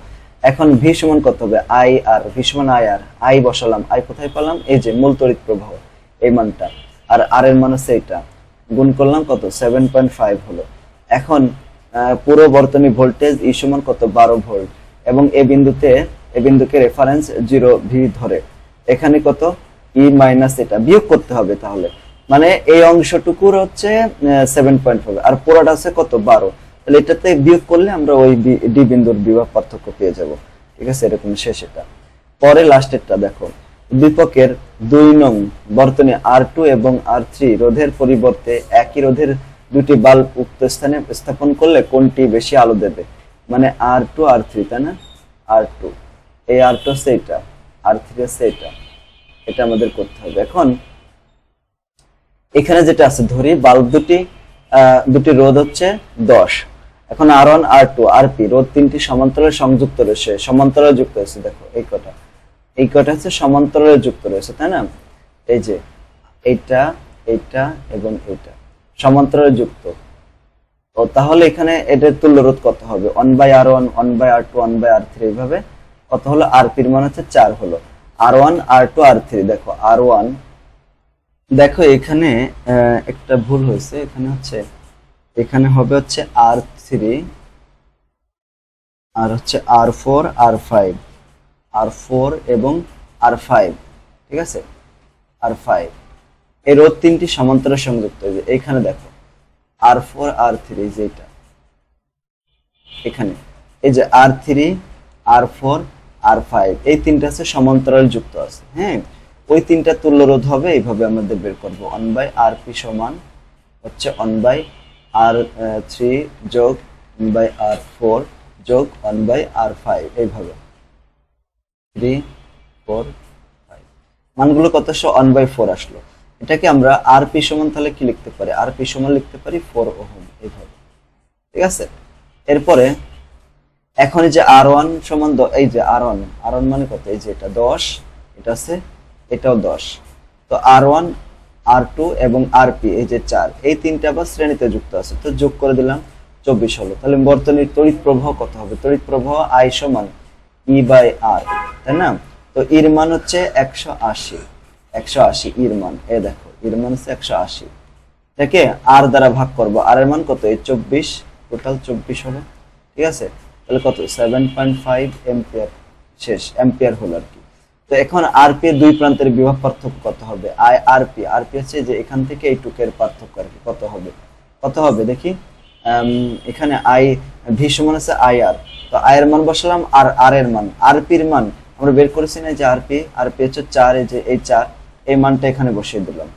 এখন ভি সমান কত হবে, আই আর। ভি সমান আই আর, আই বসালাম, আই কোথায় পেলাম, এই যে মূল তড়িৎ প্রবাহ এই মানটা, আর আর এর মান আছে এটা, গুণ করলাম কত 7.5 হলো। এখন পুরো বর্তনী ভোল্টেজ ই সমান কত 12 ভোল্ট, এবং এ বিন্দুকে রেফারেন্স 0 ভি ধরে, এখানে কত ই মাইনাস এটা বিয়োগ করতে হবে। তাহলে মানে এই অংশটুকুর হচ্ছে 7.5 আর পুরোটা আছে কত 12, তাহলে এটাতে বিয়োগ করলে আমরা ওই ডি বিন্দুর বিভব পার্থক্য পেয়ে যাব। ঠিক আছে, এরকম শেষ এটা। পরে লাস্টেরটা দেখো, উদ্দীপকের 2 নং বর্তনী R2 এবং R3 রোধের পরিবর্তে একই রোধের দুটি বাল্ব উক্ত স্থানে স্থাপন করলে কোনটি বেশি আলো দেবে। মানে R2 R3, তাই না, R2 এই R2 আছে এটা, R3 আছে এটা, এটা আমাদের করতে হবে। এখন এখানে যেটা আছে ধরি, বাল্ব দুটি রোধ হচ্ছে 10। এখন R1 R2 RP রোধ তিনটি সমান্তরালে সংযুক্ত রয়েছে, সমান্তরালে যুক্ত রয়েছে। দেখো এই কটা হচ্ছে সমান্তরালে যুক্ত রয়েছে, তাই না, এই যে এইটা এইটা এবং এইটা সমান্তরালে যুক্ত। ও তাহলে এখানে এটার তুল্য রোধ কত হবে, 1/R1 1/R2 1/R3, এইভাবে কত হলো, RP এর মান হচ্ছে 4 হলো। R1 R2 R3 দেখো, R1 দেখো এখানে একটা ভুল হয়েছে, এখানে হবে হচ্ছে R3 আর হচ্ছে R4 R4 এবং R5, ঠিক আছে, R5 এই রোধ তিনটি সমান্তরালে সংযুক্ত। এইখানে দেখো R4 R3, যে এটা এখানে এই যে R3 R4 R5 এই তিনটা আছে সমান্তরাল যুক্ত আছে। হ্যাঁ, ওই তিনটা তুল্য রোধ হবে এইভাবে আমাদের বের করব, 1/RP সমান হচ্ছে 1/R3 যোগ 1/R4 যোগ 1/R5, এইভাবে 3 4 5 মানগুলো কত আসলো, 1/4 আসলো। এটাকে আমরা RP সমান তাহলে কি লিখতে পারি, RP সমান লিখতে পারি 4 ওহম, এইভাবে। ঠিক আছে, এরপরে এখন এই যে R1 সমান, এই যে R1 মানে কত, এই যে এটা 10, এটা আছে এটাও 10। তো R1 R2 এবং RP এই যে 4, এই তিনটা আবার শ্রেণীতে যুক্ত আছে, তো যোগ করে দিলাম 24 হলো। তাহলে বর্তনীর তড়িৎ প্রবাহ কত হবে, তড়িৎ প্রবাহ I সমান E বাই R, তাই না। তো এর মান হচ্ছে 180 এর মান, এই দেখো এর মান হচ্ছে 180, এটাকে R দ্বারা ভাগ করব, R এর মান কত, এই 24, টোটাল 24 হবে। ঠিক আছে, তাহলে কত 7.5 অ্যাম্পিয়ার, শেষ অ্যাম্পিয়ার হলো আর কি। তো এখন RP এর দুই প্রান্তের বিভব পার্থক্য কত হবে, RP হচ্ছে যে এখান থেকে এইটুকের পার্থক্য আর কি, কত হবে দেখি। এখানে V সমান আছে IR, তো I এর মান বসালাম, আর R এর মান, RP এর মান আমরা বের করেছি না, যে RP হচ্ছে 4, এই যে এই 4, এই মানটা এখানে বসিয়ে দিলাম।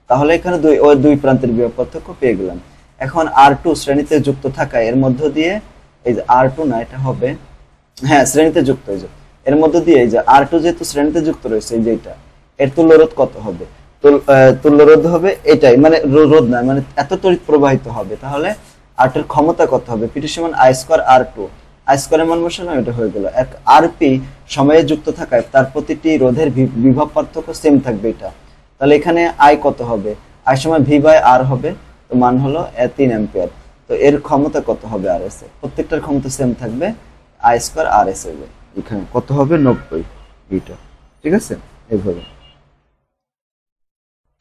তাহলে এখানে দুই প্রান্তের বিভব পার্থক্য পেয়ে গেলাম। এখন R2 শ্রেণীতে যুক্ত থাকা, এর মধ্য দিয়ে এই যে R2 না, এটা হবে, হ্যাঁ শ্রেণীতে যুক্ত, এই যে এর মধ্য দিয়ে এই যে R2 যেহেতু শ্রেণীতে যুক্ত রয়েছে, এই যে এটা, এর তুল্য রোধ কত হবে, তুল্য রোধ হবে এটাই, মানে রোধ না, মানে এত তড়িৎ প্রবাহিত হবে। তাহলে R2 এর ক্ষমতা কত হবে, P2 সমান I² R2, I² এর মান বসানো, এটা হয়ে গেল। RP সময়ে যুক্ত থাকায় তার প্রতিটি রোধের বিভব পার্থক্য সেম থাকবে এটা, তাহলে এখানে I কত হবে, I সমান V বাই R হবে, তো মান হলো 3 অ্যাম্পিয়ার। তো এর ক্ষমতা কত হবে RS, প্রত্যেকটার ক্ষমতা সেম থাকবে, I² RS হবে, এখানে কত হবে 90 এটা। ঠিক আছে, এইভাবে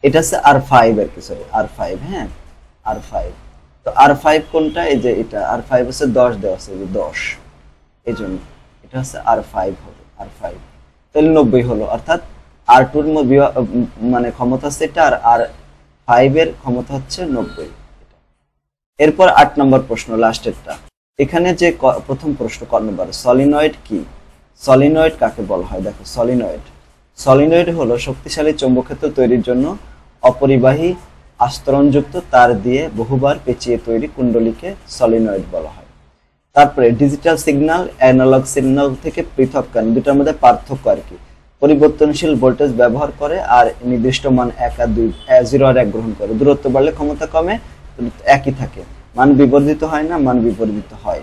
এটা আছে R5 আর কি, সরি R5, হ্যাঁ R5। তো R5 কোনটা, এই যে এটা R5 হচ্ছে 10 দেওয়া আছে, 10, এই জন্য এটা হচ্ছে R5 হবে, R5 তাহলে 90 হলো, অর্থাৎ R2 এর মানে ক্ষমতা হচ্ছে এটা, আর R5 এর ক্ষমতা হচ্ছে 90। এরপর 8 নম্বর প্রশ্ন, লাস্টেরটা। এখানে যে প্রথম প্রশ্ন ক নম্বর, সলিনয়েড কি, সলিনয়েড কাকে বলা হয়। দেখো সলিনয়েড হলো শক্তিশালী চৌম্বকক্ষেত্র তৈরির জন্য অপরিবাহী আস্তরণযুক্ত তার দিয়ে বহুবার পেঁচিয়ে তৈরি কুণ্ডলীকে সলিনয়েড বলা হয়। তারপরে ডিজিটাল সিগন্যাল অ্যানালগ সিগন্যাল থেকে পৃথককারী, দুটার মধ্যে পার্থক্য আর কি। পরিবর্তনশীল ভোল্টেজ ব্যবহার করে আর নির্দিষ্ট মান 1 আর 2 0 আর 1 গ্রহণ করে। দূরত্ব বাড়লে ক্ষমতা কমে, একই থাকে, মান বিবর্ধিত হয় না, মান বিপরীত হয়।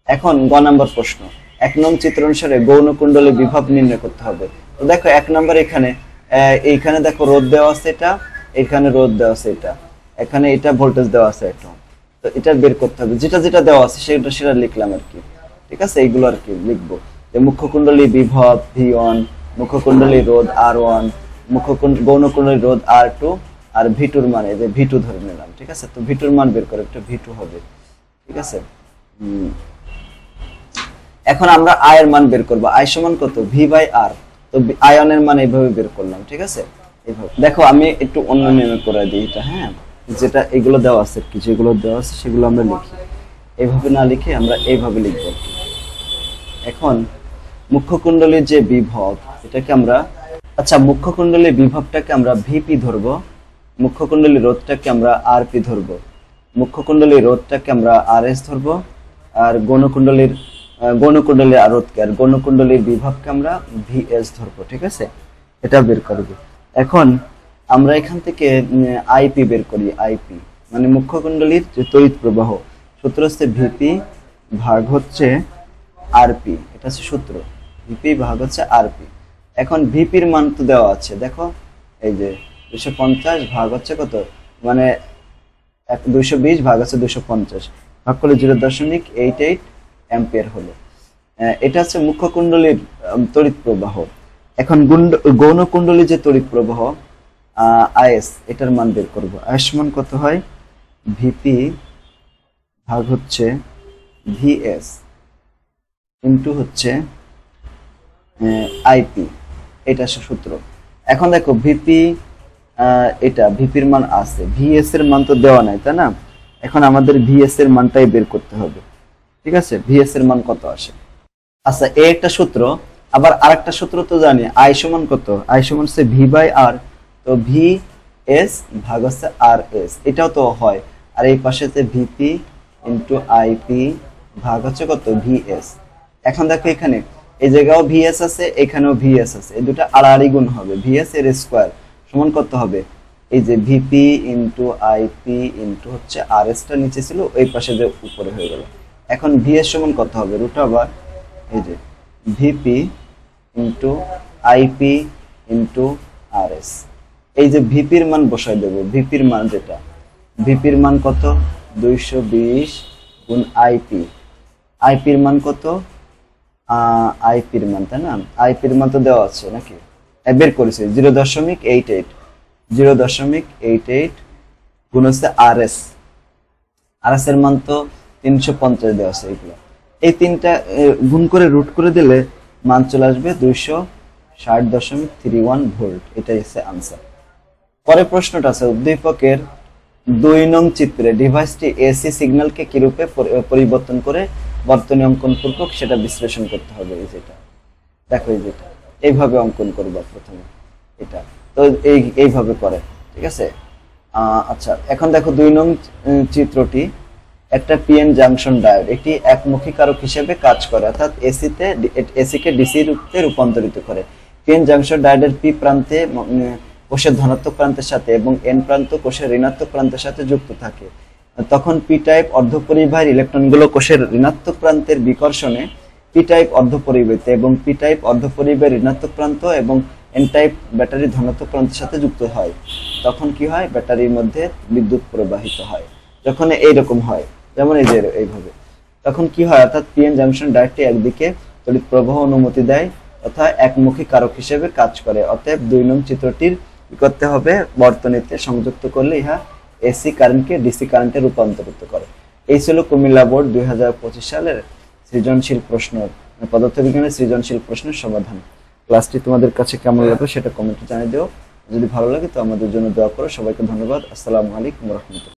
এখন গ নাম্বার প্রশ্ন, 1 নং চিত্র অনুসারে গৌণ কুণ্ডলী বিভব নির্ণয় করতে হবে। তো দেখো 1 নাম্বার এইখানে দেখো রোধ দেওয়া আছে, এটা এখানে রোধ দেওয়া আছে, এখানে এটা ভোল্টেজ দেওয়া আছে, এটা তো এটা বের করতে হবে। যেটা যেটা দেওয়া আছে সেটা লিখলাম আর কি, ঠিক আছে, এইগুলো আর কি লিখবো। যে মুখ্য কুণ্ডলী বিভব V1, মুখ্য কুণ্ডলী রোধ R1, গৌণ কুণ্ডলী রোধ R2 আর V2 এর মান, এই যে V2 ধরে নিলাম, ঠিক আছে। তো V2 এর মান বের করে, একটা V2 হবে, ঠিক আছে। এখন আমরা I এর মান বের করব। I সমান কত? V/R। তো আয়নের মান এইভাবে বের করলাম, ঠিক আছে। এইভাবে দেখো, আমি একটু অন্য নিয়মে করে দিই এটা, হ্যাঁ, যেটা এগুলো দেওয়া আছে কি, যেগুলো দেওয়া আছে সেগুলো আমরা লিখি, এইভাবে না লিখে আমরা এইভাবে লিখব। এখন মুখ্য কুণ্ডলীর যে বিভব, এটাকে আমরা, আচ্ছা, মুখ্য কুণ্ডলীর বিভবটাকে আমরা ভিপি ধরবো, মুখ্য কুণ্ডলীর রোধটাকে আমরা আরপি ধরবো, মুখ্য কুণ্ডলীর রোধটাকে আমরা আরএস ধরবো, আর গৌণ কুণ্ডলীর রোধকে আর গৌণ কুণ্ডলীর বিভবকে আমরা ভিএস ধরবো, ঠিক আছে। এটা বের করব। এখন আমরা এখান থেকে আইপি বের করি। আইপি মানে মুখ্য কুণ্ডলীর যে তড়িৎ প্রবাহ, সূত্র হচ্ছে ভিপি ভাগ হচ্ছে আরপি, এটা হচ্ছে সূত্র, ভিপি ভাগ হচ্ছে আরপি। এখন ভিপির মান তো দেওয়া আছে, দেখো এই যে 250 ভাগ হচ্ছে কত, মানে 220 ভাগ হচ্ছে 250, ভাগ করলে 0.88 অ্যাম্পিয়ার হলো। এটা হচ্ছে মুখ্য কুণ্ডলীর তড়িৎ প্রবাহ। এখন গৌণ কুণ্ডলীর যে তড়িৎ প্রবাহ আইএস, এটার মান বের করব। আইএস মান কত হয়? ভিপি ভাগ হচ্ছে ভিএস ইনটু হচ্ছে আইপি, এটা সূত্র। এখন দেখো ভিপি, এটা ভিপির মান আছে, ভিএস এর মান তো দেওয়া নাই, তাই না? এখন আমাদের ভিএস এর মানটাই বের করতে হবে, ঠিক আছে। ভিএস এর মান কত আসে? আচ্ছা, এই একটা সূত্র, আবার আরেকটা সূত্র তো জানি, আই সমান কত? আই সমান হচ্ছে V/R, তো ভিএস ভাগ হচ্ছে আরএস, এটাও তো হয়। আর এই পাশে হচ্ছে ভিপি ইনটু আইপি ভাগ হচ্ছে কত? ভিএস। এখন দেখো এখানে এই জায়গাও ভিএস আছে, এখানেও ভিএস আছে, এই দুটো আড়াআড়ি গুণ হবে, ভিএস এর স্কয়ার সমান কত হবে? এই যে ভিপি ইনটু আইপি ইনটু হচ্ছে আরএস টা নিচে ছিল, ওই পাশে যে উপরে হয়ে গেল। এখন ভিএস সমান কত হবে? রুট ওভার এই যে VP into IP into RS. এই যে ভিপির মান বসাই দেব, ভিপির মান যেটা, ভিপির মান কত? 220 গুণ আইপি, আইপির মান কত? আইপির মান, তাই না? আইপির মান তো দেওয়া আছে নাকি, বের করেছি 0.88, 0.88 গুণ হচ্ছে আরএস, আরএস এর মান তো 350 দেওয়া আছে। এগুলো এই তিনটা গুণ করে রুট করে দিলে মান চলে আসবে 260.31 ভোল্ট, এটাই হচ্ছে আনসার। পরের প্রশ্নটা আছে, উদ্দীপকের 2 নং চিত্রে ডিভাইসটি এসি সিগন্যালকে কিরূপে পরিবর্তন করে বর্তনী অঙ্কন পূর্বক সেটা বিশ্লেষণ করতে হবে। এই যেটা দেখো, এই যেটা এইভাবে অঙ্কন করব প্রথমে, এটা তো এইভাবে করে, ঠিক আছে। আচ্ছা, এখন দেখো 2 নং চিত্রটি একটা পিএন জাংশন ডায়োড, একটি একমুখী কারক হিসেবে কাজ করে, অর্থাৎ এসি কে ডিসি রূপে রূপান্তরিত করে। পিএন জাংশন ডায়োডের পি প্রান্তে কোষের ধনাত্মক প্রান্তের সাথে এবং এন প্রান্ত কোষের ঋণাত্মক প্রান্তের সাথে যুক্ত থাকে। তখন পি টাইপ অর্ধপরিবাহীর ইলেকট্রনগুলো কোষের ঋণাত্মক প্রান্তের বিকর্ষণে পি টাইপ অর্ধপরিবাহীতে এবং পি টাইপ অর্ধপরিবাহীর ঋণাত্মক প্রান্ত এবং এন টাইপ ব্যাটারির ধনাত্মক প্রান্তের সাথে যুক্ত হয়। তখন কি হয়? ব্যাটারির মধ্যে বিদ্যুৎ প্রবাহিত হয়। যখন এইরকম হয়, যেমন এই যে এইভাবে, তখন কি হয়? অর্থাৎ পিএন জাংশন ডায়োডটি একদিকে তড়িৎ প্রবাহ অনুমতি দেয় তথা একমুখী কারক হিসেবে কাজ করে। অতএব 2 নং চিত্রটির কি করতে হবে? বর্তনীতে সংযুক্ত করলে ইহা এসি কারেন্টকে ডিসি কারেন্টে রূপান্তরিত করে। এই ছিল কুমিল্লা বোর্ড 2025 সালের সৃজনশীল প্রশ্ন, পদার্থবিজ্ঞানের সৃজনশীল প্রশ্নের সমাধান। ক্লাসটি তোমাদের কাছে কেমন লাগলো সেটা কমেন্টে জানিয়ে দিও। যদি ভালো লাগে তো আমাদের জন্য দোয়া করো। সবাইকে ধন্যবাদ। আসসালামু আলাইকুম ওয়া রাহমাতুল্লাহ।